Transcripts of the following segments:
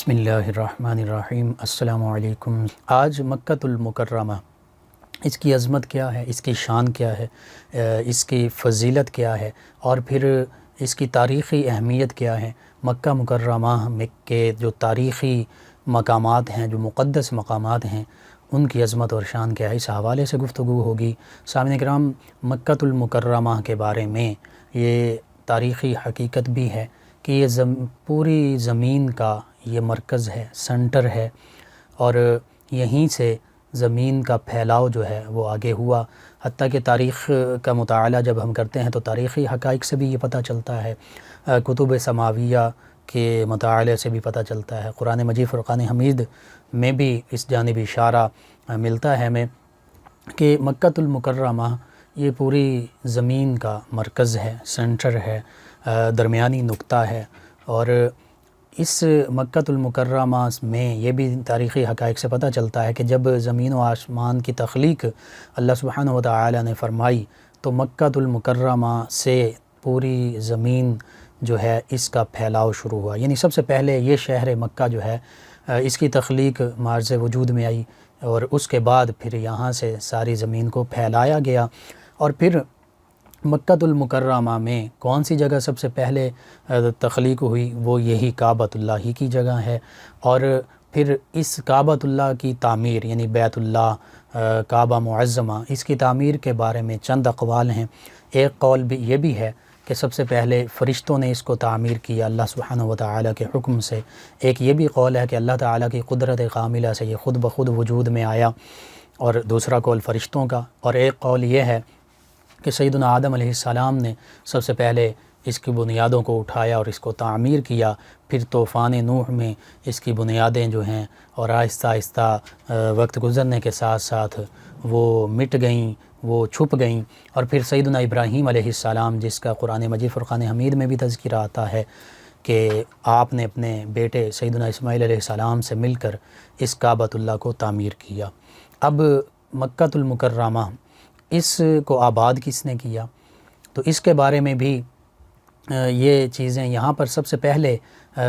بسم اللہ الرحمن الرحیم۔ السلام علیکم۔ آج مکۃ المکرمہ، اس کی عظمت کیا ہے، اس کی شان کیا ہے، اس کی فضیلت کیا ہے، اور پھر اس کی تاریخی اہمیت کیا ہے۔ مکہ مکرمہ میں کے جو تاریخی مقامات ہیں، جو مقدس مقامات ہیں، ان کی عظمت اور شان کیا ہے، اس حوالے سے گفتگو ہوگی۔ سامعین کرام، مکۃ المکرمہ کے بارے میں یہ تاریخی حقیقت بھی ہے کہ یہ پوری زمین کا یہ مرکز ہے، سنٹر ہے، اور یہیں سے زمین کا پھیلاؤ جو ہے وہ آگے ہوا۔ حتیٰ کہ تاریخ کا مطالعہ جب ہم کرتے ہیں تو تاریخی حقائق سے بھی یہ پتہ چلتا ہے، کتب سماویہ کے مطالعے سے بھی پتہ چلتا ہے، قرآن مجید فرقان حمید میں بھی اس جانب اشارہ ملتا ہے ہمیں کہ مکۃ المکرمہ یہ پوری زمین کا مرکز ہے، سنٹر ہے، درمیانی نقطہ ہے۔ اور اس مکۃ المکرمہ میں یہ بھی تاریخی حقائق سے پتہ چلتا ہے کہ جب زمین و آسمان کی تخلیق اللہ سبحانہ و تعالی نے فرمائی تو مکۃ المکرمہ سے پوری زمین جو ہے اس کا پھیلاؤ شروع ہوا۔ یعنی سب سے پہلے یہ شہر مکہ جو ہے اس کی تخلیق معرض وجود میں آئی، اور اس کے بعد پھر یہاں سے ساری زمین کو پھیلایا گیا۔ اور پھر مکۃ المکرمہ میں کون سی جگہ سب سے پہلے تخلیق ہوئی، وہ یہی کعبۃ اللہ ہی کی جگہ ہے۔ اور پھر اس کعبۃ اللہ کی تعمیر، یعنی بیت اللہ کعبہ معظمہ، اس کی تعمیر کے بارے میں چند اقوال ہیں۔ ایک قول بھی یہ بھی ہے کہ سب سے پہلے فرشتوں نے اس کو تعمیر کیا اللہ سبحانہ و تعالی کے حکم سے۔ ایک یہ بھی قول ہے کہ اللہ تعالی کی قدرت کاملہ سے یہ خود بخود وجود میں آیا، اور دوسرا قول فرشتوں کا۔ اور ایک قول یہ ہے کہ سیدنا آدم علیہ السلام نے سب سے پہلے اس کی بنیادوں کو اٹھایا اور اس کو تعمیر کیا، پھر طوفان نوح میں اس کی بنیادیں جو ہیں اور آہستہ آہستہ وقت گزرنے کے ساتھ ساتھ وہ مٹ گئیں، وہ چھپ گئیں۔ اور پھر سیدنا ابراہیم علیہ السلام، جس کا قرآن مجید فرقان حمید میں بھی تذکرہ آتا ہے کہ آپ نے اپنے بیٹے سیدنا اسماعیل علیہ السلام سے مل کر اس کعبۃ اللہ کو تعمیر کیا۔ اب مکۃ المکرمہ، اس کو آباد کس نے کیا؟ تو اس کے بارے میں بھی یہ چیزیں یہاں پر سب سے پہلے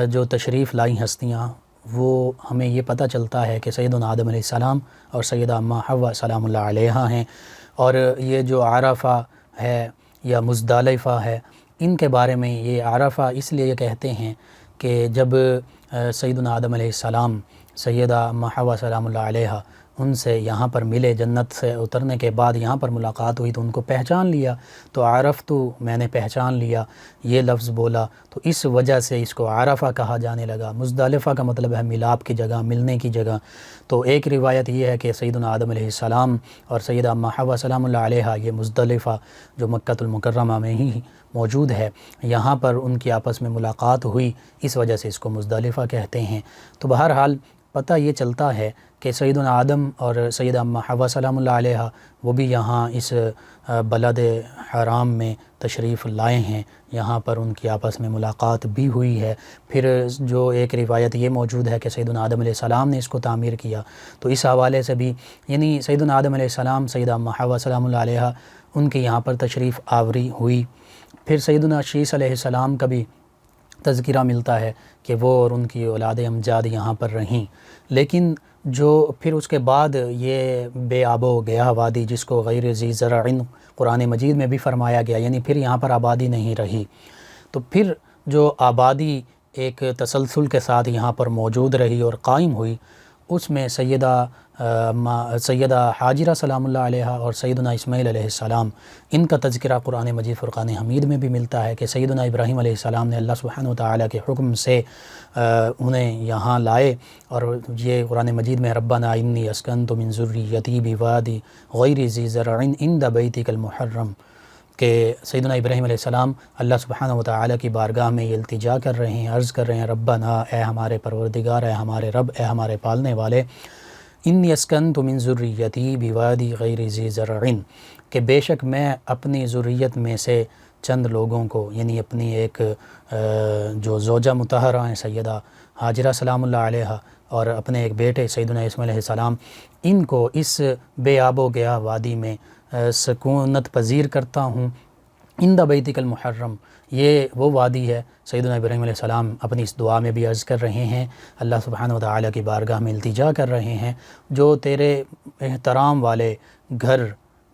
جو تشریف لائی ہستیاں، وہ ہمیں یہ پتہ چلتا ہے کہ سیدنا آدم علیہ السلام اور سیدہ اماں حوا سلام اللہ علیہا ہیں۔ اور یہ جو عرفہ ہے یا مزدلفہ ہے، ان کے بارے میں یہ عرفہ اس لیے کہتے ہیں کہ جب سیدنا آدم علیہ السلام سیدہ اماں حوا سلام اللہ علیہا ان سے یہاں پر ملے، جنت سے اترنے کے بعد یہاں پر ملاقات ہوئی تو ان کو پہچان لیا، تو عرفتو، میں نے پہچان لیا، یہ لفظ بولا، تو اس وجہ سے اس کو عرفہ کہا جانے لگا۔ مزدلفہ کا مطلب ہے ملاپ کی جگہ، ملنے کی جگہ۔ تو ایک روایت یہ ہے کہ سیدنا آدم علیہ السلام اور سیدہ اماں حوا سلام اللہ علیہا، یہ مزدلفہ جو مکۃ المکرمہ میں ہی موجود ہے، یہاں پر ان کی آپس میں ملاقات ہوئی، اس وجہ سے اس کو مزدلفہ کہتے ہیں۔ تو بہرحال پتہ یہ چلتا ہے کہ سیدنا آدم اور سیدہ اماں حوا سلام اللہ علیہا وہ بھی یہاں اس بلد حرام میں تشریف لائے ہیں، یہاں پر ان کی آپس میں ملاقات بھی ہوئی ہے۔ پھر جو ایک روایت یہ موجود ہے کہ سیدنا آدم علیہ السلام نے اس کو تعمیر کیا، تو اس حوالے سے بھی یعنی سیدنا آدم علیہ السلام، سیدہ اماں حوا سلام اللہ علیہا، ان کے یہاں پر تشریف آوری ہوئی۔ پھر سیدنا شیس علیہ السلام کا بھی تذکرہ ملتا ہے کہ وہ اور ان کی اولاد امجاد یہاں پر رہیں، لیکن جو پھر اس کے بعد یہ بے آب و گیا وادی، جس کو غیر ذی زرع قرآن مجید میں بھی فرمایا گیا، یعنی پھر یہاں پر آبادی نہیں رہی۔ تو پھر جو آبادی ایک تسلسل کے ساتھ یہاں پر موجود رہی اور قائم ہوئی، اس میں سیدہ حاجرہ سلام اللہ علیہا اور سیدنا اسماعیل علیہ السلام، ان کا تذکرہ قرآن مجید فرقان حمید میں بھی ملتا ہے کہ سیدنا ابراہیم علیہ السلام نے اللہ سبحانہ و تعالیٰ کے حکم سے انہیں یہاں لائے، اور یہ قرآن مجید میں ربنا انی اسکنت من ذریتی بوادی غیر ذی زرع عند بیتک المحرم، کہ سیدنا ابراہیم علیہ السلام اللہ سبحانہ و تعالیٰ کی بارگاہ میں یہ التجا کر رہے ہیں، عرض کر رہے ہیں ربنا، اے ہمارے پروردگار، اے ہمارے رب، اے ہمارے پالنے والے، انی اسکنت من ذریتی بوادی غیر ذی زرع، کہ بے شک میں اپنی ذریت میں سے چند لوگوں کو، یعنی اپنی ایک جو زوجہ مطہرہ ہیں سیدہ حاجرہ سلام اللہ علیہا اور اپنے ایک بیٹے سیدنا اسماعیل علیہ السلام، ان کو اس بے آب و گیا وادی میں سکونت پذیر کرتا ہوں، عند بیتک المحرم، یہ وہ وادی ہے سیدنا ابراہیم علیہ السلام اپنی اس دعا میں بھی عرض کر رہے ہیں، اللہ سبحانہ و تعالیٰ کی بارگاہ میں التجا کر رہے ہیں، جو تیرے احترام والے گھر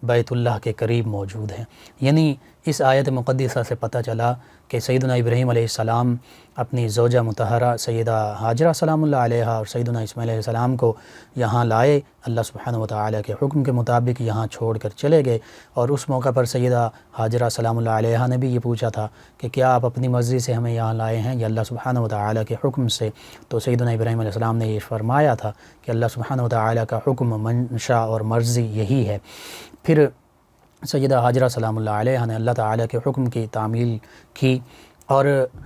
بیت اللہ کے قریب موجود ہیں۔ یعنی اس آیت مقدسہ سے پتہ چلا کہ سیدنا ابراہیم علیہ السلام اپنی زوجہ مطہرہ سیدہ ہاجرہ سلام اللہ علیہا اور سیدنا اسماعیل علیہ السلام کو یہاں لائے، اللہ سبحانہ و تعالیٰ کے حکم کے مطابق یہاں چھوڑ کر چلے گئے، اور اس موقع پر سیدہ ہاجرہ سلام اللہ علیہا نے بھی یہ پوچھا تھا کہ کیا آپ اپنی مرضی سے ہمیں یہاں لائے ہیں یا اللہ سبحانہ و تعالیٰ کے حکم سے؟ تو سیدنا ابراہیم علیہ السلام نے یہ فرمایا تھا کہ اللہ سبحانہ و تعالیٰ کا حکم، منشا اور مرضی یہی ہے۔ پھر سیدہ ہاجرہ سلام اللہ علیہ نے اللہ تعالیٰ کے حکم کی تعمیل کی اور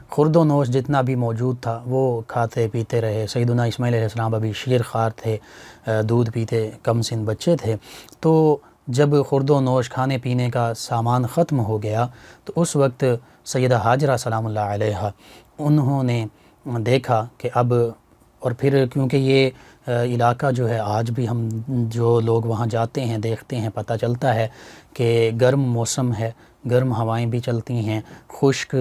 خورد و نوش جتنا بھی موجود تھا وہ کھاتے پیتے رہے۔ سیدنا اسماعیل علیہ السلام ابھی شیر خوار تھے، دودھ پیتے کم سن بچے تھے، تو جب خورد و نوش کھانے پینے کا سامان ختم ہو گیا تو اس وقت سیدہ ہاجرہ سلام اللہ علیہ انہوں نے دیکھا کہ اب، اور پھر کیونکہ یہ علاقہ جو ہے آج بھی ہم جو لوگ وہاں جاتے ہیں دیکھتے ہیں، پتہ چلتا ہے کہ گرم موسم ہے، گرم ہوائیں بھی چلتی ہیں، خشک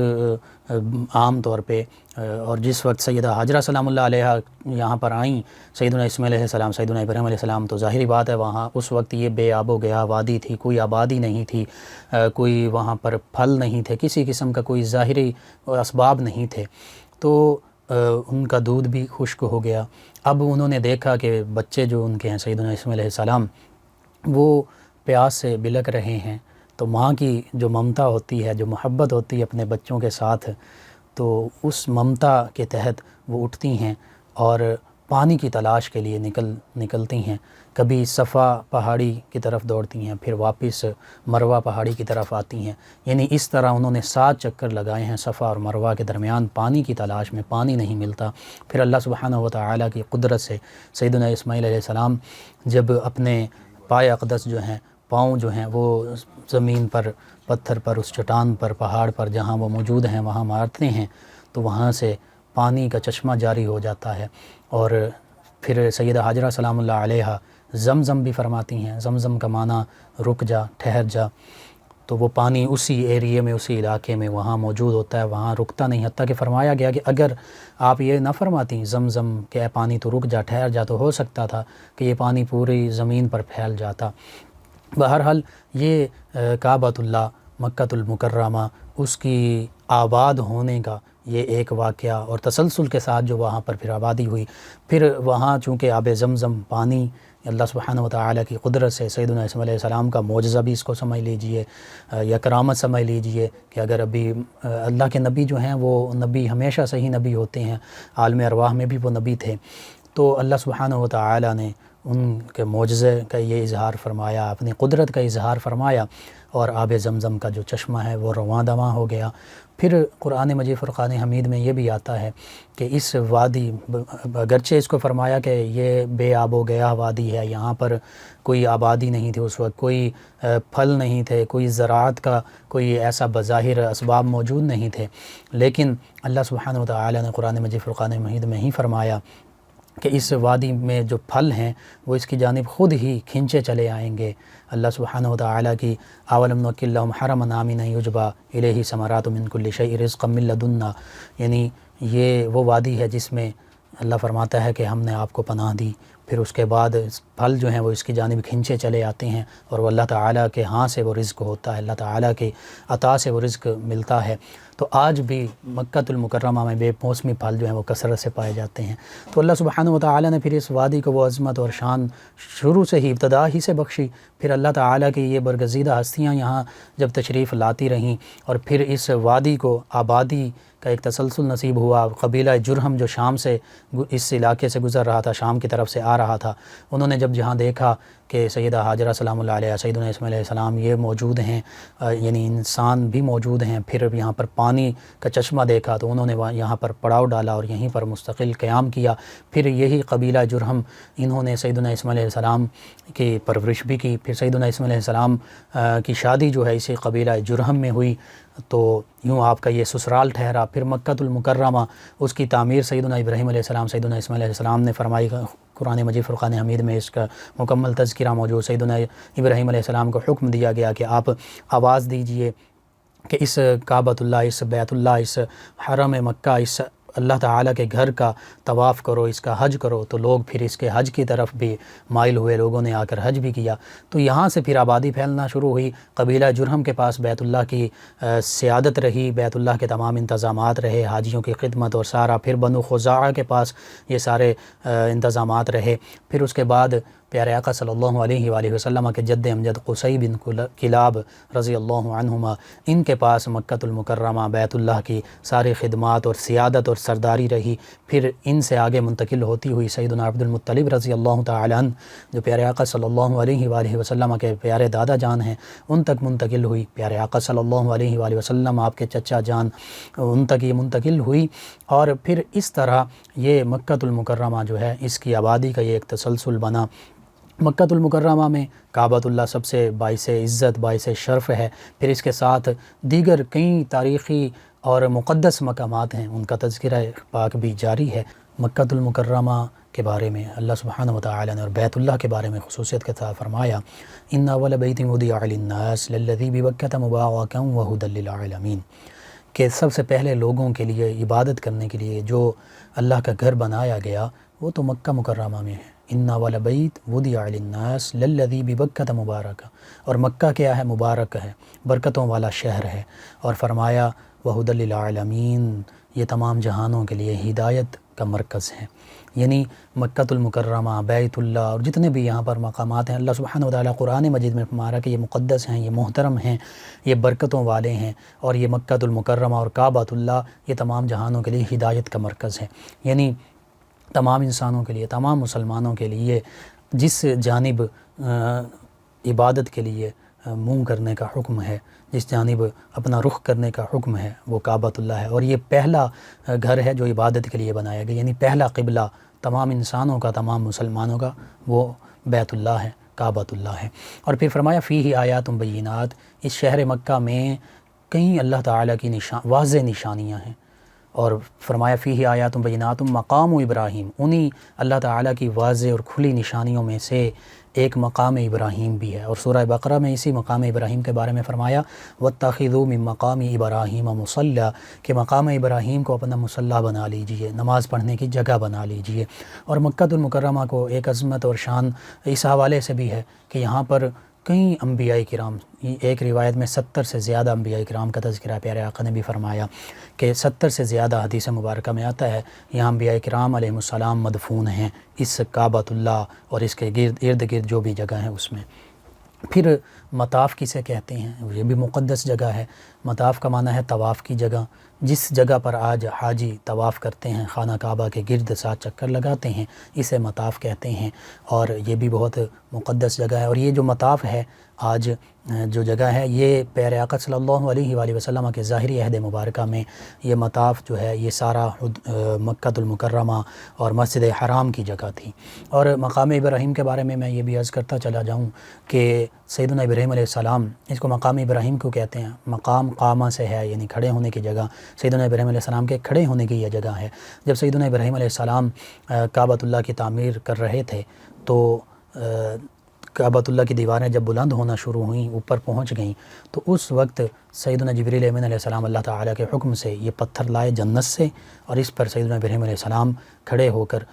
عام طور پہ، اور جس وقت سیدہ ہاجرہ سلام اللہ علیہ یہاں پر آئیں، سیدنا اسماعیل علیہ السلام، سیدنا ابراہیم علیہ السلام، تو ظاہری بات ہے وہاں اس وقت یہ بے آب و گیا وادی تھی، کوئی آبادی نہیں تھی، کوئی وہاں پر پھل نہیں تھے، کسی قسم کا کوئی ظاہری اسباب نہیں تھے، تو ان کا دودھ بھی خشک ہو گیا۔ اب انہوں نے دیکھا کہ بچے جو ان کے ہیں سیدنا اسماعیل علیہ السلام وہ پیاس سے بلک رہے ہیں، تو ماں کی جو ممتا ہوتی ہے، جو محبت ہوتی ہے اپنے بچوں کے ساتھ، تو اس ممتا کے تحت وہ اٹھتی ہیں اور پانی کی تلاش کے لیے نکلتی ہیں، کبھی صفا پہاڑی کی طرف دوڑتی ہیں، پھر واپس مروہ پہاڑی کی طرف آتی ہیں، یعنی اس طرح انہوں نے 7 چکر لگائے ہیں صفا اور مروہ کے درمیان پانی کی تلاش میں، پانی نہیں ملتا۔ پھر اللہ سبحانہ و تعالیٰ کی قدرت سے سیدنا اسماعیل علیہ السلام جب اپنے پائے اقدس جو ہیں، پاؤں جو ہیں، وہ زمین پر، پتھر پر، اس چٹان پر، پہاڑ پر جہاں وہ موجود ہیں وہاں مارتے ہیں تو وہاں سے پانی کا چشمہ جاری ہو جاتا ہے، اور پھر سیدہ ہاجرہ سلام اللہ علیہ زمزم بھی فرماتی ہیں، زمزم کا معنی رک جا، ٹھہر جا، تو وہ پانی اسی ایریے میں، اسی علاقے میں وہاں موجود ہوتا ہے، وہاں رکتا نہیں، حتیٰ کہ فرمایا گیا کہ اگر آپ یہ نہ فرماتی زمزم کہ اے پانی تو رک جا، ٹھہر جا، تو ہو سکتا تھا کہ یہ پانی پوری زمین پر پھیل جاتا۔ بہرحال یہ کعبۃ اللہ مکہ المکرمہ، اس کی آباد ہونے کا یہ ایک واقعہ، اور تسلسل کے ساتھ جو وہاں پر پھر آبادی ہوئی، پھر وہاں چونکہ آب زمزم پانی اللہ سبحانہ و تعالیٰ کی قدرت سے، سیدنا اسماعیل علیہ السلام کا معجزہ بھی اس کو سمجھ لیجئے یا کرامت سمجھ لیجئے کہ اگر ابھی اللہ کے نبی جو ہیں وہ نبی ہمیشہ سے ہی نبی ہوتے ہیں، عالم ارواح میں بھی وہ نبی تھے، تو اللہ سبحانہ و تعالیٰ نے ان کے معجزے کا یہ اظہار فرمایا، اپنی قدرت کا اظہار فرمایا، اور آب زمزم کا جو چشمہ ہے وہ رواں دواں ہو گیا۔ پھر قرآن مجید فرقان حمید میں یہ بھی آتا ہے کہ اس وادی، اگرچہ اس کو فرمایا کہ یہ بے آب و گیا وادی ہے، یہاں پر کوئی آبادی نہیں تھی اس وقت، کوئی پھل نہیں تھے، کوئی زراعت کا کوئی ایسا بظاہر اسباب موجود نہیں تھے، لیکن اللہ سبحانہ و تعالیٰ نے قرآن مجید فرقان حمید میں ہی فرمایا کہ اس وادی میں جو پھل ہیں وہ اس کی جانب خود ہی کھنچے چلے آئیں گے۔ اللہ سبحانہ و تعالیٰ کی اولم نُمَکِّن لَّهُمْ حَرَمًا آمِنًا يُجْبَىٰ إِلَيْهِ ثَمَرَاتُ مِن كُلِّ شَيْءٍ رِزْقًا مِن لَّدُنَّا، یعنی یہ وہ وادی ہے جس میں اللہ فرماتا ہے کہ ہم نے آپ کو پناہ دی، پھر اس کے بعد پھل جو ہیں وہ اس کی جانب کھنچے چلے آتے ہیں، اور وہ اللہ تعالیٰ کے ہاں سے وہ رزق ہوتا ہے، اللہ تعالیٰ کے عطا سے وہ رزق ملتا ہے۔ تو آج بھی مکہ المکرمہ میں بے موسمی پھل جو ہیں وہ کثرت سے پائے جاتے ہیں۔ تو اللہ سبحانہ و تعالیٰ نے پھر اس وادی کو وہ عظمت اور شان شروع سے ہی، ابتدا ہی سے بخشی، پھر اللہ تعالیٰ کی یہ برگزیدہ ہستیاں یہاں جب تشریف لاتی رہیں، اور پھر اس وادی کو آبادی کا ایک تسلسل نصیب ہوا۔ قبیلہ جرہم جو شام سے اس علاقے سے گزر رہا تھا، شام کی طرف سے آ رہا تھا، انہوں نے جب جہاں دیکھا کہ سیدہ ہاجرہ سلام اللہ علیہ، سیدنا اسماعیل علیہ السلام یہ موجود ہیں، یعنی انسان بھی موجود ہیں، پھر یہاں پر پانی کا چشمہ دیکھا تو انہوں نے یہاں پر پڑاؤ ڈالا اور یہیں پر مستقل قیام کیا۔ پھر یہی قبیلہ جرہم، انہوں نے سیدنا اسماعیل علیہ السلام کی پرورش بھی کی، پھر سیدنا اسماعیل علیہ السلام کی شادی جو ہے اسی قبیلہ جرہم میں ہوئی، تو یوں آپ کا یہ سسرال ٹھہرا۔ پھر مکہ المکرمہ، اس کی تعمیر سیدنا ابراہیم علیہ السلام، سیدنا اسماعیل علیہ السلام نے فرمائی، قرآن مجید فرقان حمید میں اس کا مکمل تذکرہ موجود۔ سیدنا ابراہیم علیہ السلام کو حکم دیا گیا کہ آپ آواز دیجئے کہ اس کعبۃ اللہ، اس بیت اللہ، اس حرم مکہ، اس اللہ تعالیٰ کے گھر کا طواف کرو، اس کا حج کرو، تو لوگ پھر اس کے حج کی طرف بھی مائل ہوئے، لوگوں نے آ کر حج بھی کیا۔ تو یہاں سے پھر آبادی پھیلنا شروع ہوئی۔ قبیلہ جرہم کے پاس بیت اللہ کی سیادت رہی، بیت اللہ کے تمام انتظامات رہے، حاجیوں کی خدمت اور سارا۔ پھر بنو خزاعہ کے پاس یہ سارے انتظامات رہے۔ پھر اس کے بعد پیارے آقا صلی اللہ علیہ وآلہ وسلم کے جد امجد قصی بن کلاب رضی اللہ عنہما، ان کے پاس مکہ المکرمہ بیت اللہ کی ساری خدمات اور سیادت اور سرداری رہی۔ پھر ان سے آگے منتقل ہوتی ہوئی سیدنا عبد المطلب رضی اللہ تعالی عنہ، جو پیارے آقا صلی اللہ علیہ وآلہ وسلم کے پیارے دادا جان ہیں، ان تک منتقل ہوئی۔ پیارے آقا صلی اللہ علیہ وآلہ وسلم، آپ کے چچا جان، ان تک یہ منتقل ہوئی۔ اور پھر اس طرح یہ مکہ المکرمہ جو ہے، اس کی آبادی کا یہ ایک تسلسل بنا۔ مکہ المکرمہ میں کعبۃ اللہ سب سے باعث عزت، باعث شرف ہے۔ پھر اس کے ساتھ دیگر کئی تاریخی اور مقدس مقامات ہیں، ان کا تذکرہ پاک بھی جاری ہے۔ مکہ المکرمہ کے بارے میں اللہ سبحانہ وتعالی نے اور بیت اللہ کے بارے میں خصوصیت کے ساتھ فرمایا، ان اول بیت وضع للناس للذی ببکۃ مبارکا وہدی للعالمین، کہ سب سے پہلے لوگوں کے لیے عبادت کرنے کے لیے جو اللہ کا گھر بنایا گیا وہ تو مکہ مکرمہ میں ہے۔ ان اول بیت وضع للناس للذی ببکۃ مبارکا، اور مکہ کیا ہے؟ مبارک ہے، برکتوں والا شہر ہے۔ اور فرمایا وہدی للعالمین، یہ تمام جہانوں کے لیے ہدایت کا مرکز ہے۔ یعنی مکہ المکرمہ، بیت اللہ اور جتنے بھی یہاں پر مقامات ہیں، اللہ سبحانہ وتعالیٰ قرآن مجید میں فرمایا کہ یہ مقدس ہیں، یہ محترم ہیں، یہ برکتوں والے ہیں، اور یہ مکہ المکرمہ اور کعبۃ اللہ یہ تمام جہانوں کے لیے ہدایت کا مرکز ہے۔ یعنی تمام انسانوں کے لیے، تمام مسلمانوں کے لیے جس جانب عبادت کے لیے منہ کرنے کا حکم ہے، جس جانب اپنا رخ کرنے کا حکم ہے، وہ کعبۃ اللہ ہے۔ اور یہ پہلا گھر ہے جو عبادت کے لیے بنایا گیا، یعنی پہلا قبلہ تمام انسانوں کا، تمام مسلمانوں کا، وہ بیت اللہ ہے، کعبۃ اللہ ہے۔ اور پھر فرمایا فیہ آیات بینات، اس شہر مکہ میں کئی اللہ تعالیٰ کی واضح نشانیاں ہیں۔ اور فرمایا فیہ آیات بینات مقام ابراہیم، انہی اللہ تعالیٰ کی واضح اور کھلی نشانیوں میں سے ایک مقام ابراہیم بھی ہے۔ اور سورہ بقرہ میں اسی مقام ابراہیم کے بارے میں فرمایا واتخذوا من مقام ابراہیم مصلی، کہ مقام ابراہیم کو اپنا مصلی بنا لیجئے، نماز پڑھنے کی جگہ بنا لیجئے۔ اور مکہ المکرمہ کو ایک عظمت اور شان اس حوالے سے بھی ہے کہ یہاں پر کئی انبیاء کرام، ایک روایت میں 70 سے زیادہ انبیاء کرام کا تذکرہ پیارے آقا نے بھی فرمایا کہ 70 سے زیادہ حدیث مبارکہ میں آتا ہے یہاں انبیاء کرام علیہ السلام مدفون ہیں اس کعبۃ اللہ اور اس کے ارد گرد جو بھی جگہ ہیں اس میں۔ پھر مطاف کسے کہتے ہیں؟ یہ بھی مقدس جگہ ہے۔ مطاف کا معنی ہے طواف کی جگہ، جس جگہ پر آج حاجی طواف کرتے ہیں، خانہ کعبہ کے گرد 7 چکر لگاتے ہیں، اسے مطاف کہتے ہیں۔ اور یہ بھی بہت مقدس جگہ ہے۔ اور یہ جو مطاف ہے آج جو جگہ ہے، یہ پیارے آقا صلی اللہ علیہ وآلہ وسلم کے ظاہری عہد مبارکہ میں یہ مطاف جو ہے یہ سارا مکہ المکرمہ اور مسجد حرام کی جگہ تھی۔ اور مقام ابراہیم کے بارے میں یہ بھی عرض کرتا چلا جاؤں کہ سیدنا ابراہیم علیہ السلام، اس کو مقام ابراہیم کیوں کہتے ہیں؟ مقام قامہ سے ہے، یعنی کھڑے ہونے کی جگہ۔ سیدنا ابراہیم علیہ السلام کے کھڑے ہونے کی یہ جگہ ہے۔ جب سیدنا ابراہیم علیہ السلام کعبۃ اللہ کی تعمیر کر رہے تھے تو کعبۃ اللہ کی دیواریں جب بلند ہونا شروع ہوئیں، اوپر پہنچ گئیں، تو اس وقت سیدنا جبریل امین علیہ السلام اللہ تعالیٰ کے حکم سے یہ پتھر لائے جنت سے، اور اس پر سیدنا ابراہیم علیہ السلام کھڑے ہو کر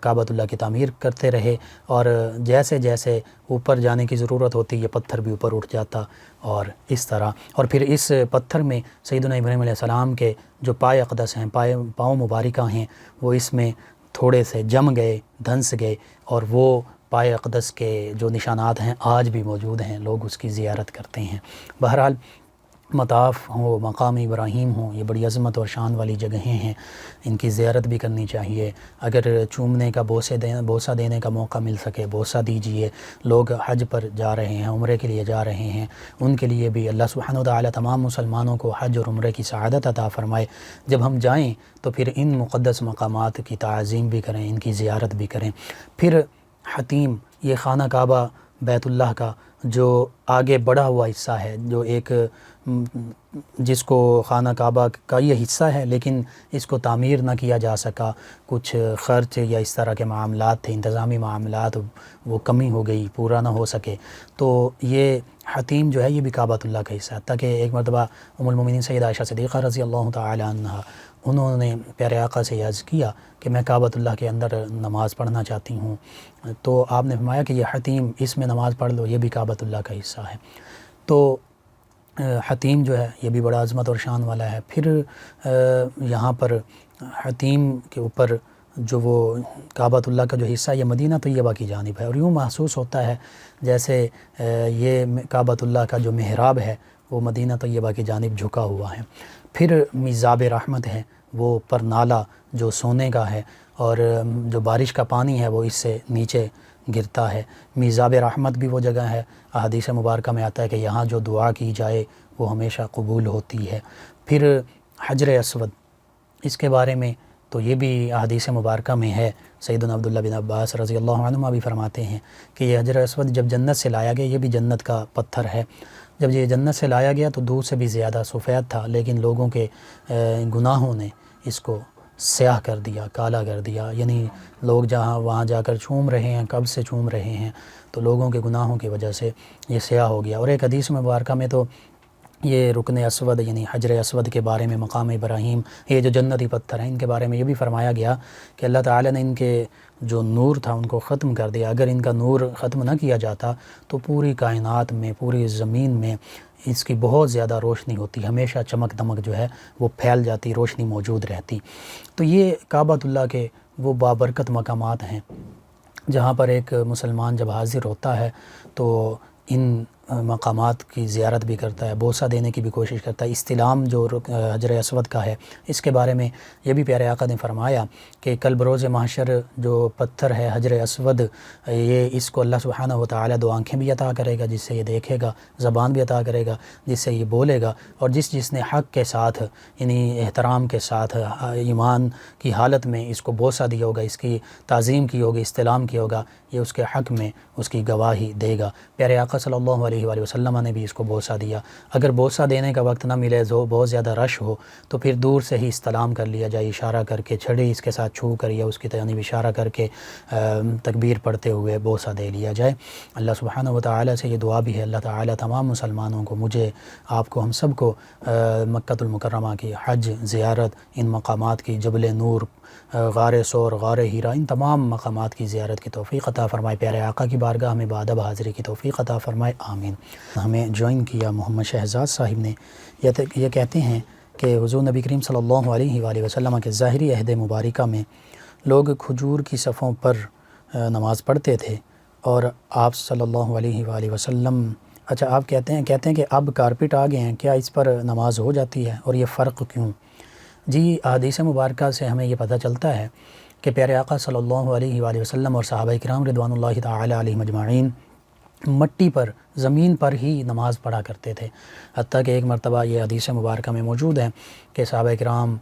کعبۃ اللہ کی تعمیر کرتے رہے۔ اور جیسے جیسے اوپر جانے کی ضرورت ہوتی یہ پتھر بھی اوپر اٹھ جاتا، اور اس طرح۔ اور پھر اس پتھر میں سیدنا ابراہیم علیہ السلام کے جو پائے اقدس ہیں، پاؤں مبارکہ ہیں، وہ اس میں تھوڑے سے جم گئے، دھنس گئے، اور وہ پائے اقدس کے جو نشانات ہیں آج بھی موجود ہیں، لوگ اس کی زیارت کرتے ہیں۔ بہرحال مطاف ہو، مقام ابراہیم ہو، یہ بڑی عظمت اور شان والی جگہیں ہیں، ان کی زیارت بھی کرنی چاہیے۔ اگر چومنے کا بوسہ دینے کا موقع مل سکے، بوسہ دیجیے۔ لوگ حج پر جا رہے ہیں، عمرے کے لیے جا رہے ہیں، ان کے لیے بھی اللہ سبحانہ وتعالی تمام مسلمانوں کو حج اور عمرے کی سعادت عطا فرمائے۔ جب ہم جائیں تو پھر ان مقدس مقامات کی تعظیم بھی کریں، ان کی زیارت بھی کریں۔ پھر حتیم، یہ خانہ کعبہ بیت اللہ کا جو آگے بڑھا ہوا حصہ ہے، جو ایک جس کو خانہ کعبہ کا یہ حصہ ہے لیکن اس کو تعمیر نہ کیا جا سکا، کچھ خرچ یا اس طرح کے معاملات تھے، انتظامی معاملات، وہ کمی ہو گئی، پورا نہ ہو سکے، تو یہ حتیم جو ہے یہ بھی کعبۃ اللہ کا حصہ ہے۔ تاکہ ایک مرتبہ ام المومنین سیدہ عائشہ صدیقہ رضی اللہ تعالی عنہا انہوں نے پیارے آقا سے عرض کیا کہ میں کعبۃ اللہ کے اندر نماز پڑھنا چاہتی ہوں، تو آپ نے فرمایا کہ یہ حتیم اس میں نماز پڑھ لو، یہ بھی کعبۃ اللہ کا حصہ ہے۔ تو حتیم جو ہے یہ بھی بڑا عظمت اور شان والا ہے۔ پھر یہاں پر حتیم کے اوپر جو وہ کعبۃ اللہ کا جو حصہ یہ مدینہ طیبہ کی جانب ہے، اور یوں محسوس ہوتا ہے جیسے یہ کعبۃ اللہ کا جو محراب ہے وہ مدینہ طیبہ کی جانب جھکا ہوا ہے۔ پھر میزاب رحمت ہے، وہ پر نالا جو سونے کا ہے، اور جو بارش کا پانی ہے وہ اس سے نیچے گرتا ہے۔ میزاب رحمت بھی وہ جگہ ہے، احادیث مبارکہ میں آتا ہے کہ یہاں جو دعا کی جائے وہ ہمیشہ قبول ہوتی ہے۔ پھر حجر اسود، اس کے بارے میں تو یہ بھی احادیث مبارکہ میں ہے، سیدنا عبداللہ بن عباس رضی اللہ عنہما بھی فرماتے ہیں کہ یہ حجر اسود جب جنت سے لایا گیا، یہ بھی جنت کا پتھر ہے، جب یہ جنت سے لایا گیا تو دودھ سے بھی زیادہ سفید تھا، لیکن لوگوں کے گناہوں نے اس کو سیاہ کر دیا، کالا کر دیا، یعنی لوگ جہاں وہاں جا کر چوم رہے ہیں، کب سے چوم رہے ہیں، تو لوگوں کے گناہوں کی وجہ سے یہ سیاہ ہو گیا۔ اور ایک حدیث مبارکہ میں تو یہ رکن اسود یعنی حجر اسود کے بارے میں، مقام ابراہیم، یہ جو جنتی پتھر ہیں ان کے بارے میں یہ بھی فرمایا گیا کہ اللہ تعالیٰ نے ان کے جو نور تھا ان کو ختم کر دیا، اگر ان کا نور ختم نہ کیا جاتا تو پوری کائنات میں، پوری زمین میں اس کی بہت زیادہ روشنی ہوتی، ہمیشہ چمک دمک جو ہے وہ پھیل جاتی، روشنی موجود رہتی۔ تو یہ کعبۃ اللہ کے وہ بابرکت مقامات ہیں جہاں پر ایک مسلمان جب حاضر ہوتا ہے تو ان مقامات کی زیارت بھی کرتا ہے، بوسہ دینے کی بھی کوشش کرتا ہے۔ استلام جو حجر اسود کا ہے اس کے بارے میں یہ بھی پیارے آقا نے فرمایا کہ کل بروز محشر جو پتھر ہے حجر اسود، یہ اس کو اللہ سبحانہ و تعالی دو آنکھیں بھی عطا کرے گا جس سے یہ دیکھے گا، زبان بھی عطا کرے گا جس سے یہ بولے گا، اور جس نے حق کے ساتھ یعنی احترام کے ساتھ ایمان کی حالت میں اس کو بوسہ دیا ہوگا، اس کی تعظیم کی ہوگی، استلام کیا ہوگا، یہ اس کے حق میں اس کی گواہی دے گا۔ پیارے آقا صلی اللہ علیہ وآلہ وسلم نے بھی اس کو بوسہ دیا۔ اگر بوسہ دینے کا وقت نہ ملے، بہت زیادہ رش ہو، تو پھر دور سے ہی استلام کر لیا جائے، اشارہ کر کے، چھڑی اس کے ساتھ چھو کر یا اس کی جانب اشارہ کر کے تکبیر پڑھتے ہوئے بوسہ دے لیا جائے۔ اللہ سبحانہ و تعالی سے یہ دعا بھی ہے، اللہ تعالی تمام مسلمانوں کو، مجھے، آپ کو، ہم سب کو مکۃ المکرمہ کی حج زیارت، ان مقامات کی، جبل نور، غار ثور، غار ہیرا، ان تمام مقامات کی زیارت کی توفیق عطا فرمائے۔ پیارے آقا کی بارگاہ میں بادب حاضری کی توفیق عطا فرمائے، آمین۔ ہمیں جوائن کیا محمد شہزاد صاحب نے، یہ کہتے ہیں کہ حضور نبی کریم صلی اللہ علیہ وآلہ وسلم کے ظاہری عہد مبارکہ میں لوگ کھجور کی صفوں پر نماز پڑھتے تھے، اور آپ صلی اللہ علیہ وآلہ وسلم، اچھا آپ کہتے ہیں کہ اب کارپیٹ آ گئے ہیں، کیا اس پر نماز ہو جاتی ہے، اور یہ فرق کیوں؟ جی، احادیث مبارکہ سے ہمیں یہ پتہ چلتا ہے کہ پیارے آقا صلی اللہ علیہ وآلہ وسلم اور صحابہ کرام رضوان اللہ تعالی علیہم اجمعین مٹی پر، زمین پر ہی نماز پڑھا کرتے تھے، حتیٰ کہ ایک مرتبہ یہ حدیث مبارکہ میں موجود ہے کہ صحابہ کرام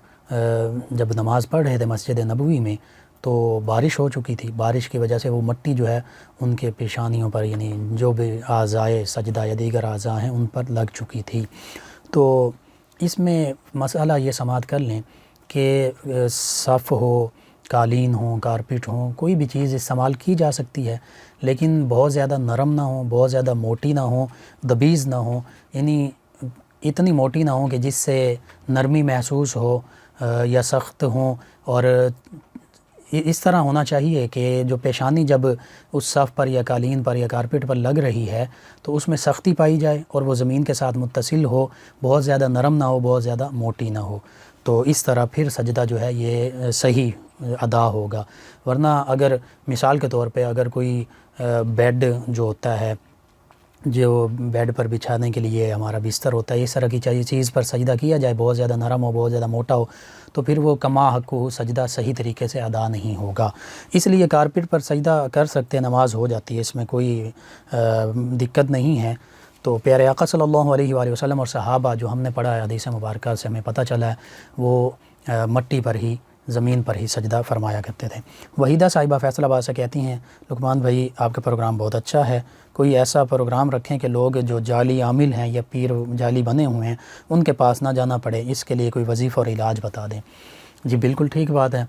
جب نماز پڑھ رہے تھے مسجد نبوی میں تو بارش ہو چکی تھی، بارش کی وجہ سے وہ مٹی جو ہے ان کے پیشانیوں پر، یعنی جو بھی اعضائے سجدہ یا دیگر اعضاء ہیں ان پر لگ چکی تھی۔ تو اس میں مسئلہ یہ سماعت کر لیں کہ صف ہو، قالین ہوں، کارپیٹ ہوں، کوئی بھی چیز استعمال کی جا سکتی ہے، لیکن بہت زیادہ نرم نہ ہوں، بہت زیادہ موٹی نہ ہوں، دبیز نہ ہوں، یعنی اتنی موٹی نہ ہوں کہ جس سے نرمی محسوس ہو، یا سخت ہوں، اور اس طرح ہونا چاہیے کہ جو پیشانی جب اس صف پر یا قالین پر یا کارپیٹ پر لگ رہی ہے تو اس میں سختی پائی جائے اور وہ زمین کے ساتھ متصل ہو، بہت زیادہ نرم نہ ہو، بہت زیادہ موٹی نہ ہو، تو اس طرح پھر سجدہ جو ہے یہ صحیح ادا ہوگا۔ ورنہ اگر مثال کے طور پہ اگر کوئی بیڈ جو ہوتا ہے، جو بیڈ پر بچھانے کے لیے ہمارا بستر ہوتا ہے، اس طرح کی چیز پر سجدہ کیا جائے، بہت زیادہ نرم ہو، بہت زیادہ موٹا ہو، تو پھر وہ کما حق ہو سجدہ صحیح طریقے سے ادا نہیں ہوگا۔ اس لیے کارپیٹ پر سجدہ کر سکتے، نماز ہو جاتی ہے، اس میں کوئی دقت نہیں ہے۔ تو پیارے آقا صلی اللہ علیہ وآلہ وسلم اور صحابہ جو ہم نے پڑھا ہے حدیث مبارکہ سے ہمیں پتہ چلا ہے، وہ مٹی پر ہی زمین پر ہی سجدہ فرمایا کرتے تھے۔ وحیدہ صاحبہ فیصل آباد سے کہتی ہیں لقمان بھائی آپ کا پروگرام بہت اچھا ہے، کوئی ایسا پروگرام رکھیں کہ لوگ جو جعلی عامل ہیں یا پیر جعلی بنے ہوئے ہیں ان کے پاس نہ جانا پڑے، اس کے لیے کوئی وظیفہ اور علاج بتا دیں۔ جی بالکل ٹھیک بات ہے،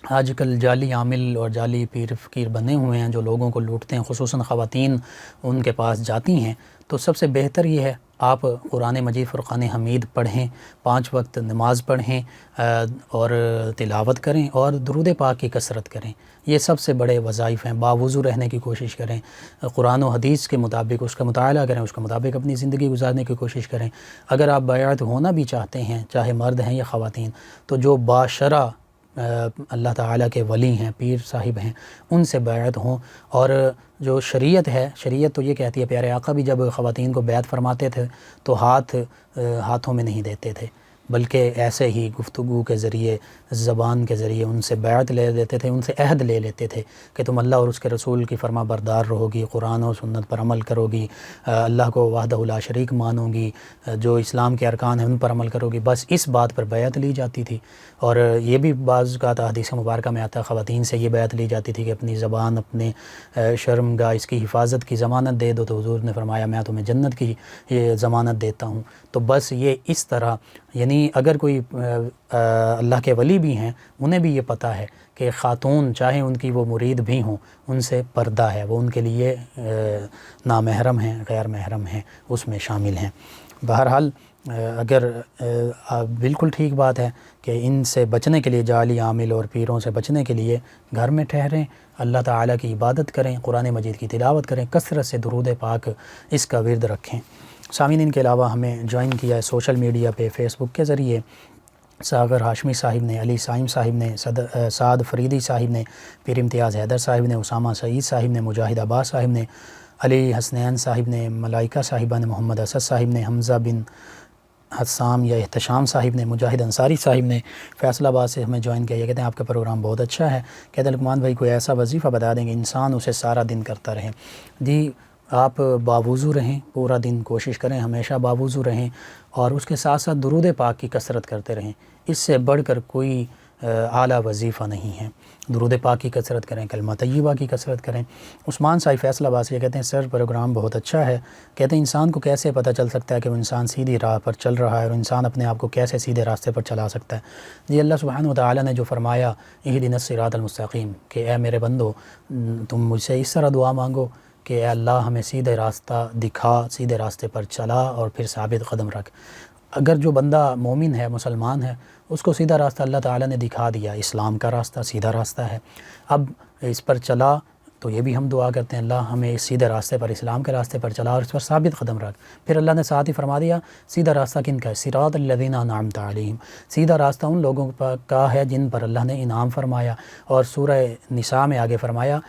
آج کل جعلی عامل اور جعلی پیر فقیر بنے ہوئے ہیں جو لوگوں کو لوٹتے ہیں، خصوصاً خواتین ان کے پاس جاتی ہیں۔ تو سب سے بہتر یہ ہے آپ قرآن مجید فرقان حمید پڑھیں، 5 وقت نماز پڑھیں اور تلاوت کریں اور درود پاک کی کثرت کریں، یہ سب سے بڑے وظائف ہیں۔ باوضو رہنے کی کوشش کریں، قرآن و حدیث کے مطابق اس کا مطالعہ کریں، اس کے مطابق اپنی زندگی گزارنے کی کوشش کریں۔ اگر آپ بیعت ہونا بھی چاہتے ہیں، چاہے مرد ہیں یا خواتین، تو جو باشرع اللہ تعالیٰ کے ولی ہیں، پیر صاحب ہیں، ان سے بیعت ہوں۔ اور جو شریعت ہے، شریعت تو یہ کہتی ہے، پیارے آقا بھی جب خواتین کو بیعت فرماتے تھے تو ہاتھوں میں نہیں دیتے تھے، بلکہ ایسے ہی گفتگو کے ذریعے، زبان کے ذریعے ان سے بیعت لے لیتے تھے، ان سے عہد لے لیتے تھے کہ تم اللہ اور اس کے رسول کی فرما بردار رہو گی، قرآن و سنت پر عمل کرو گی، اللہ کو وحدہ لا شریک مانو گی، جو اسلام کے ارکان ہیں ان پر عمل کرو گی، بس اس بات پر بیعت لی جاتی تھی۔ اور یہ بھی بعض اوقات حدیث مبارکہ میں آتا ہے، خواتین سے یہ بیعت لی جاتی تھی کہ اپنی زبان، اپنے شرمگاہ، اس کی حفاظت کی ضمانت دے دو، تو حضور نے فرمایا میں تمہیں جنت کی یہ ضمانت دیتا ہوں۔ تو بس یہ اس طرح، یعنی اگر کوئی اللہ کے ولی بھی ہیں انہیں بھی یہ پتہ ہے کہ خاتون چاہے ان کی وہ مرید بھی ہوں، ان سے پردہ ہے، وہ ان کے لیے نامحرم ہیں، غیر محرم ہیں، اس میں شامل ہیں۔ بہرحال اگر بالکل ٹھیک بات ہے کہ ان سے بچنے کے لیے، جعلی عامل اور پیروں سے بچنے کے لیے گھر میں ٹھہریں، اللہ تعالیٰ کی عبادت کریں، قرآن مجید کی تلاوت کریں، کثرت سے درود پاک اس کا ورد رکھیں۔ سامعین، ان کے علاوہ ہمیں جوائن کیا ہے سوشل میڈیا پہ، فیس بک کے ذریعے ساغر ہاشمی صاحب نے، علی سائم صاحب نے، سعد فریدی صاحب نے، پیر امتیاز حیدر صاحب نے، اسامہ سعید صاحب نے، مجاہد عباس صاحب نے، علی حسنین صاحب نے، ملائکہ صاحبہ نے، محمد اسد صاحب نے، حمزہ بن حسام یا احتشام صاحب نے، مجاہد انصاری صاحب نے فیصل آباد سے ہمیں جوائن کیا۔ یہ کہتے ہیں آپ کا پروگرام بہت اچھا ہے، کہتے ہیں لقمان بھائی کوئی ایسا وظیفہ بتا دیں کہ انسان اسے سارا دن کرتا رہے۔ جی آپ باوضو رہیں، پورا دن کوشش کریں ہمیشہ باوضو رہیں، اور اس کے ساتھ ساتھ درود پاک کی کثرت کرتے رہیں، اس سے بڑھ کر کوئی اعلیٰ وظیفہ نہیں ہے۔ درود پاک کی کثرت کریں، کلمہ طیبہ کی کثرت کریں۔ عثمان صاحب فیصل آباد سے کہتے ہیں سر پروگرام بہت اچھا ہے، کہتے ہیں انسان کو کیسے پتہ چل سکتا ہے کہ وہ انسان سیدھی راہ پر چل رہا ہے، اور انسان اپنے آپ کو کیسے سیدھے راستے پر چلا سکتا ہے؟ جی اللہ سبحانہ و تعالیٰ نے جو فرمایا اہدنا الصراط المستقیم، کہ اے میرے بندو تم مجھ سے اس طرح دعا مانگو کہ اے اللہ ہمیں سیدھے راستہ دکھا، سیدھے راستے پر چلا اور پھر ثابت قدم رکھ۔ اگر جو بندہ مومن ہے، مسلمان ہے، اس کو سیدھا راستہ اللہ تعالیٰ نے دکھا دیا، اسلام کا راستہ سیدھا راستہ ہے، اب اس پر چلا تو یہ بھی ہم دعا کرتے ہیں اللہ ہمیں اس سیدھے راستے پر، اسلام کے راستے پر چلا اور اس پر ثابت قدم رکھ۔ پھر اللہ نے ساتھ ہی فرما دیا سیدھا راستہ کن کا ہے؟ صراط الذین انعمت علیہم، سیدھا راستہ ان لوگوں کا ہے جن پر اللہ نے انعام فرمایا۔ اور سورہ نساء میں آگے فرمایا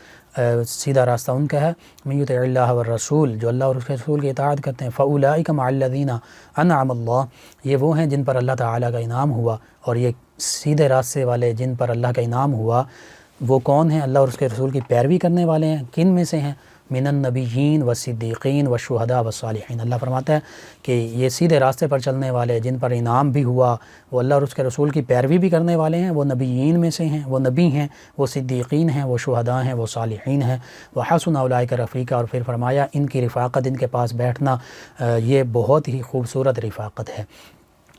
سیدھا راستہ ان کا ہے من یطع اللہ والرسول، جو اللہ اور اس کے رسول کی اطاعت کرتے ہیں، فاولئک مع الذین انعم اللہ، یہ وہ ہیں جن پر اللہ تعالیٰ کا انعام ہوا۔ اور یہ سیدھے راستے والے جن پر اللہ کا انعام ہوا وہ کون ہیں؟ اللہ اور اس کے رسول کی پیروی کرنے والے ہیں۔ کن میں سے ہیں؟ من النبیین والصدیقین والشہداء والصالحین، اللہ فرماتا ہے کہ یہ سیدھے راستے پر چلنے والے جن پر انعام بھی ہوا، وہ اللہ اور اس کے رسول کی پیروی بھی کرنے والے ہیں، وہ نبیین میں سے ہیں، وہ نبی ہیں، وہ صدیقین ہیں، وہ شہداء ہیں، وہ صالحین ہیں، وحسن اولئک رفیقا، اور پھر فرمایا ان کی رفاقت، ان کے پاس بیٹھنا یہ بہت ہی خوبصورت رفاقت ہے۔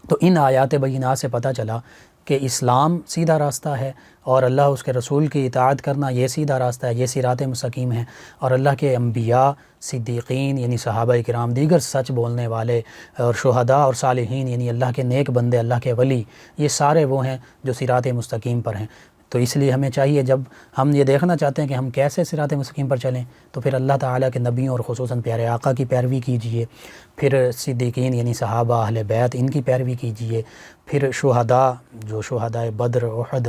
تو ان آیات بینات سے پتہ چلا کہ اسلام سیدھا راستہ ہے، اور اللہ اس کے رسول کی اطاعت کرنا یہ سیدھا راستہ ہے، یہ صراط مستقیم ہے۔ اور اللہ کے انبیاء، صدیقین یعنی صحابہ کرام، دیگر سچ بولنے والے، اور شہداء اور صالحین یعنی اللہ کے نیک بندے، اللہ کے ولی، یہ سارے وہ ہیں جو صراط مستقیم پر ہیں۔ تو اس لیے ہمیں چاہیے، جب ہم یہ دیکھنا چاہتے ہیں کہ ہم کیسے صراط مستقیم پر چلیں، تو پھر اللہ تعالیٰ کے نبیوں اور خصوصاً پیارے آقا کی پیروی کیجیے، پھر صدیقین یعنی صحابہ، اہل بیت، ان کی پیروی کیجیے، پھر شہداء، جو شہداء بدر، احد،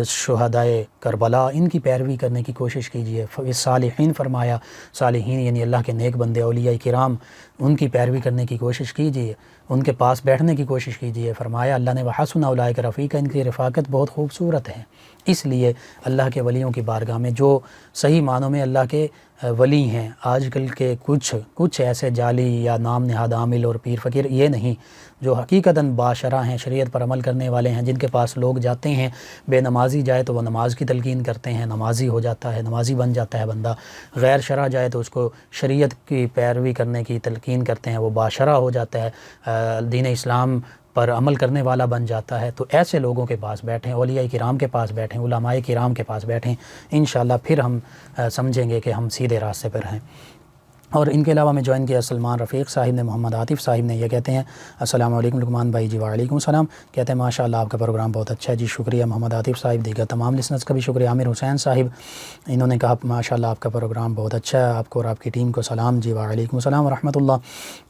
شہداء کربلا، ان کی پیروی کرنے کی کوشش کیجیے۔ صالحین فرمایا، صالحین یعنی اللہ کے نیک بندے، اولیاء کرام، ان کی پیروی کرنے کی کوشش کیجیے، ان کے پاس بیٹھنے کی کوشش کیجیے۔ فرمایا اللہ نے وحسن اولئک رفیقا، ان کی رفاقت بہت خوبصورت ہے۔ اس لیے اللہ کے ولیوں کی بارگاہ میں، جو صحیح معنوں میں اللہ کے ولی ہیں، آج کل کے کچھ ایسے جعلی یا نام نہاد عامل اور پیر فقیر یہ نہیں، جو حقیقتاً باشرع ہیں، شریعت پر عمل کرنے والے ہیں، جن کے پاس لوگ جاتے ہیں، بے نمازی جائے تو وہ نماز کی تلقین کرتے ہیں، نمازی ہو جاتا ہے، نمازی بن جاتا ہے بندہ، غیر شرع جائے تو اس کو شریعت کی پیروی کرنے کی تلقین کرتے ہیں، وہ باشرع ہو جاتا ہے، دین اسلام پر عمل کرنے والا بن جاتا ہے۔ تو ایسے لوگوں کے پاس بیٹھیں، اولیاء کرام کے پاس بیٹھیں، علماء کرام کے پاس بیٹھیں، انشاءاللہ پھر ہم سمجھیں گے کہ ہم سیدھے راستے پر ہیں۔ اور ان کے علاوہ میں جوائن کیا سلمان رفیق صاحب نے، محمد عاطف صاحب نے، یہ کہتے ہیں السلام علیکم لقمان بھائی جی۔ وعلیکم السلام۔ کہتے ہیں ماشاءاللہ آپ کا پروگرام بہت اچھا ہے جی، شکریہ محمد عاطف صاحب، دیگر تمام لسنرز کا بھی شکریہ۔ عامر حسین صاحب انہوں نے کہا ماشاءاللہ آپ کا پروگرام بہت اچھا ہے، آپ کو اور آپ کی ٹیم کو سلام جی۔ وعلیکم السلام ورحمۃ اللہ۔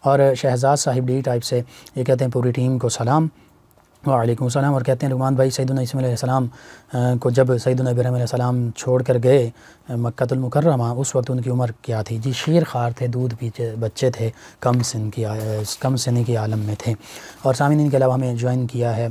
اور شہزاد صاحب ڈی ٹائپ سے یہ کہتے ہیں پوری ٹیم کو سلام۔ وعلیکم السلام۔ اور کہتے ہیں لقمان بھائی سیدنا اسماعیل علیہ السلام کو جب سیدنا ابراہیم علیہ السلام چھوڑ کر گئے مکہ المکرمہ، اس وقت ان کی عمر کیا تھی؟ جی شیر خوار تھے، دودھ پیچھے بچے تھے، کم سنی کی عالم میں تھے۔ اور سامعین ان کے علاوہ ہمیں جوائن کیا ہے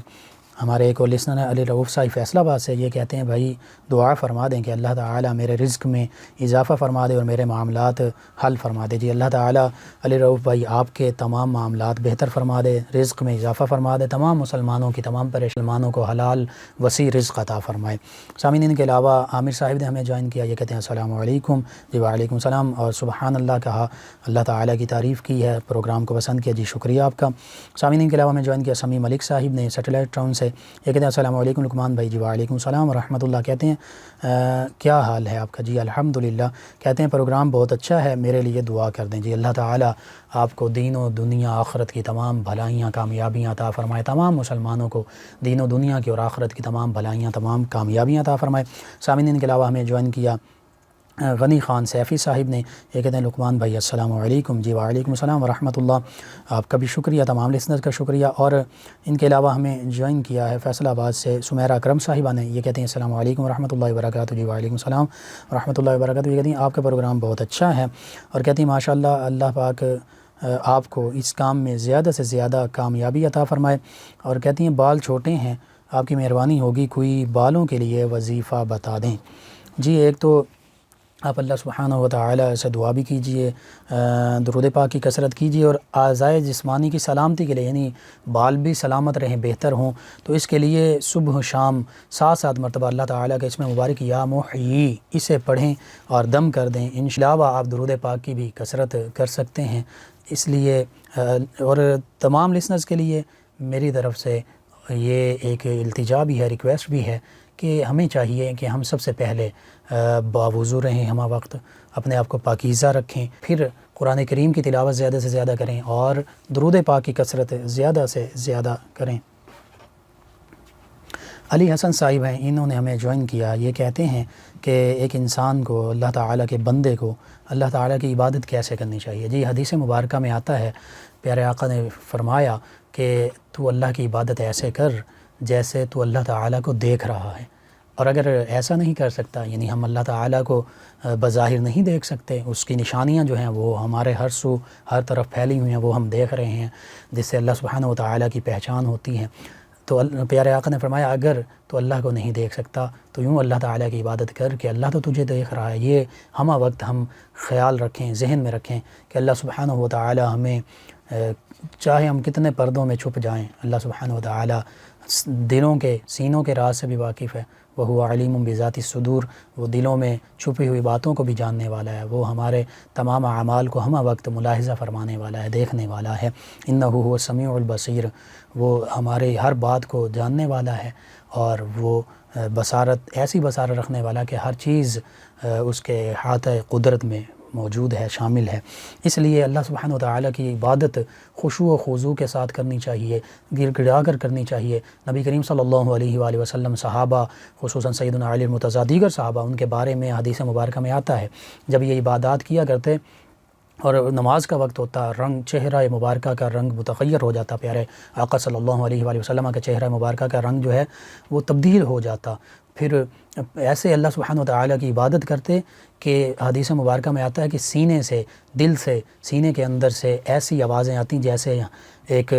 ہمارے ایک اور لسنر ہیں علی رؤوف صاحب فیصل آباد سے، یہ کہتے ہیں بھائی دعا فرما دیں کہ اللہ تعالیٰ میرے رزق میں اضافہ فرما دے اور میرے معاملات حل فرما دے۔ جی اللہ تعالیٰ علی رؤوف بھائی آپ کے تمام معاملات بہتر فرما دے، رزق میں اضافہ فرما دے، تمام مسلمانوں کی تمام مسلمانوں کو حلال وسیع رزق عطا فرمائے۔ سامعین ان کے علاوہ عامر صاحب نے ہمیں جوائن کیا، یہ کہتے ہیں السلام علیکم جی۔ وعلیکم السلام۔ اور سبحان اللہ کہا، اللہ تعالیٰ کی تعریف کی ہے، پروگرام کو پسند کیا جی، شکریہ آپ کا۔ سامعین ان کے علاوہ ہمیں جوائن کیا سمیع ملک صاحب نے سیٹلائٹ ٹاؤن سے، یہ کہتے ہیں السلام علیکم لقمان بھائی جی۔ وعلیکم السلام ورحمۃ اللہ۔ کہتے ہیں کیا حال ہے آپ کا؟ جی الحمدللہ۔ کہتے ہیں پروگرام بہت اچھا ہے، میرے لیے دعا کر دیں جی، اللہ تعالیٰ آپ کو دین و دنیا آخرت کی تمام بھلائیاں کامیابیاں عطا فرمائے، تمام مسلمانوں کو دین و دنیا کی اور آخرت کی تمام بھلائیاں تمام کامیابیاں عطا فرمائے۔ سامعین ان کے علاوہ ہمیں جوائن کیا غنی خان سیفی صاحب نے، یہ کہتے ہیں لقمان بھائی السلام علیکم جی۔ وعلیکم السلام ورحمۃ اللہ، آپ کا بھی شکریہ، تمام لسنرز کا شکریہ۔ اور ان کے علاوہ ہمیں جوائن کیا ہے فیصل آباد سے سمیرہ اکرم صاحبہ نے، یہ کہتے ہیں السلام علیکم ورحمۃ اللہ وبرکاتہ جی۔ وعلیکم السلام ورحمۃ اللہ وبرکاتہ۔ یہ کہتی ہیں آپ کا پروگرام بہت اچھا ہے، اور کہتی ہیں ماشاء اللہ اللہ پاک آپ کو اس کام میں زیادہ سے زیادہ کامیابی عطا فرمائے۔ اور کہتی ہیں بال چھوٹے ہیں، آپ کی مہربانی ہوگی کوئی بالوں کے لیے وظیفہ بتا دیں۔ جی ایک تو آپ اللہ سبحانہ و تعالیٰ سے دعا بھی کیجئے، درود پاک کی کثرت کیجئے، اور اعضائے جسمانی کی سلامتی کے لیے یعنی بال بھی سلامت رہیں، بہتر ہوں، تو اس کے لیے صبح و شام 7 مرتبہ اللہ تعالیٰ کا اسم مبارک یا محیی اسے پڑھیں اور دم کر دیں۔ انشاءاللہ آپ درود پاک کی بھی کثرت کر سکتے ہیں۔ اس لیے اور تمام لسنرز کے لیے میری طرف سے یہ ایک التجا بھی ہے، ریکویسٹ بھی ہے کہ ہمیں چاہیے کہ ہم سب سے پہلے باوضو رہیں، ہمہ وقت اپنے آپ کو پاکیزہ رکھیں، پھر قرآن کریم کی تلاوت زیادہ سے زیادہ کریں اور درود پاک کی کثرت زیادہ سے زیادہ کریں۔ علی حسن صاحب ہیں، انہوں نے ہمیں جوائن کیا، یہ کہتے ہیں کہ ایک انسان کو، اللہ تعالیٰ کے بندے کو اللہ تعالیٰ کی عبادت کیسے کرنی چاہیے؟ جی حدیث مبارکہ میں آتا ہے، پیارے آقا نے فرمایا کہ تو اللہ کی عبادت ایسے کر جیسے تو اللہ تعالیٰ کو دیکھ رہا ہے، اور اگر ایسا نہیں کر سکتا، یعنی ہم اللہ تعالیٰ کو بظاہر نہیں دیکھ سکتے، اس کی نشانیاں جو ہیں وہ ہمارے ہر سو ہر طرف پھیلی ہوئی ہیں، وہ ہم دیکھ رہے ہیں، جس سے اللہ سبحانہ و تعالیٰ کی پہچان ہوتی ہے، تو پیارے آقا نے فرمایا اگر تو اللہ کو نہیں دیکھ سکتا تو یوں اللہ تعالیٰ کی عبادت کر کہ اللہ تو تجھے دیکھ رہا ہے۔ یہ ہمہ وقت ہم خیال رکھیں، ذہن میں رکھیں کہ اللہ سبحانہ و تعالیٰ ہمیں چاہے ہم کتنے پردوں میں چھپ جائیں، اللہ سبحانہ و تعالیٰ دلوں کے سینوں کے راز سے بھی واقف ہے، وہ علیم بذات الصدور، وہ دلوں میں چھپی ہوئی باتوں کو بھی جاننے والا ہے، وہ ہمارے تمام اعمال کو ہمہ وقت ملاحظہ فرمانے والا ہے، دیکھنے والا ہے، انہ هو السمیع البصیر، وہ ہمارے ہر بات کو جاننے والا ہے، اور وہ بصارت ایسی بصارت رکھنے والا کہ ہر چیز اس کے احاطہ قدرت میں موجود ہے، شامل ہے۔ اس لیے اللہ سبحانہ و تعالیٰ کی عبادت خشوع و خضوع کے ساتھ کرنی چاہیے، گر گڑا کر کرنی چاہیے۔ نبی کریم صلی اللہ علیہ وآلہ وسلم، صحابہ خصوصاً سیدنا علی المرتضیٰ، دیگر صحابہ، ان کے بارے میں حدیث مبارکہ میں آتا ہے جب یہ عبادات کیا کرتے اور نماز کا وقت ہوتا، رنگ چہرہ مبارکہ کا رنگ متغیر ہو جاتا، پیارے آقا صلی اللہ علیہ وآلہ وسلم کا چہرہ مبارکہ کا رنگ جو ہے وہ تبدیل ہو جاتا، پھر ایسے اللہ سبحانہ و تعالیٰ کی عبادت کرتے کہ حدیث مبارکہ میں آتا ہے کہ سینے سے، دل سے، سینے کے اندر سے ایسی آوازیں آتی جیسے ایک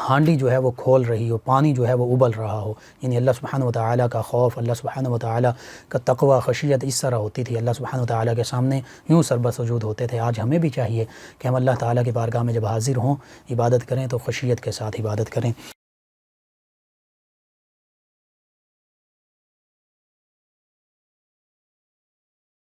ہانڈی جو ہے وہ کھول رہی ہو، پانی جو ہے وہ ابل رہا ہو، یعنی اللہ سبحانہ و تعالیٰ کا خوف، اللہ سبحانہ و تعالیٰ کا تقوی، خشیت اس طرح ہوتی تھی، اللہ سبحانہ و تعالیٰ کے سامنے یوں سر بسجود ہوتے تھے۔ آج ہمیں بھی چاہیے کہ ہم اللہ تعالیٰ کی بارگاہ میں جب حاضر ہوں عبادت کریں تو خشیت کے ساتھ عبادت کریں۔